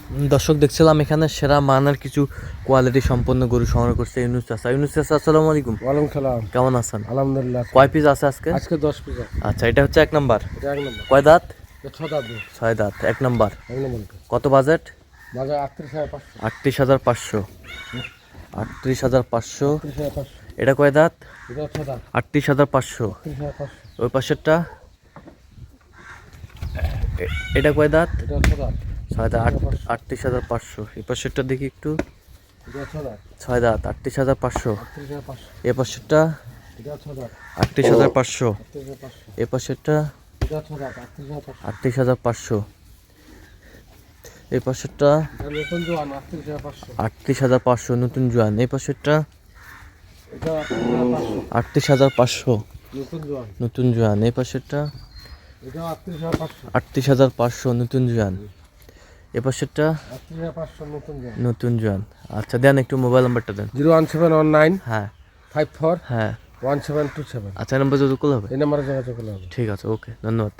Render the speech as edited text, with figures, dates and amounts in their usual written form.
দর্শক দেখছিলাম এখানে সেরা মানের কিছু কোয়ালিটি সম্পন্ন গরু সংগ্রহ করছে ইউনুস চাচা। ইউনুস চাচা, আসসালামু আলাইকুম। ওয়ালাইকুম সালাম। কেমন আছেন? আলহামদুলিল্লাহ। কয় পিস আছে আজকে? আজকে 10 পিস আছে। আচ্ছা, এটা হচ্ছে এক নাম্বার। এটা এক নম্বর। কয় দাঁত? এটা 6 দাঁত দিয়ে। 6 দাঁত, এক নাম্বার। এক নম্বর। কত বাজেট? বাজার 38,500। 38,500। 38,500। 38,500। এটা কয় দাঁত? এটা 6 দাঁত। 38,500। 38,500। ওই পাশেরটা? এটা কয় দাঁত? এটা 6 দাঁত। 6 দাঁত, 38,500। এই পাশেরটা দেখি একটু। এটা 6 দাঁত। 6 দাঁত, 38,500। 38,500। এ পাশেরটা? এটা 6 দাঁত। 38,500। 38,500। এ পাশেরটা? এটা 6 দাঁত। 38,500। 38,500। এই পাশেরটা? এটা নতুন জোয়ান 38,500। 38,500 নতুন জোয়ান। এই পাশেরটা? এটা 38,500। 38,500 নতুন জোয়ান। নতুন জোয়ান। এই পাশেরটা? এটা 38,500। 38,500 নতুন জোয়ান। এ পাশেরটা? 38,500 নতুন জোয়ান। নতুন জোয়ান। আচ্ছা, দেন একটু মোবাইল নাম্বারটা দেন। 01719 হ্যাঁ 54 হ্যাঁ। 1727। আচ্ছা, নাম্বার যোগাযোগ করলে হবে? এই নাম্বারে যোগাযোগ করলে হবে। ঠিক আছে, ওকে, ধন্যবাদ।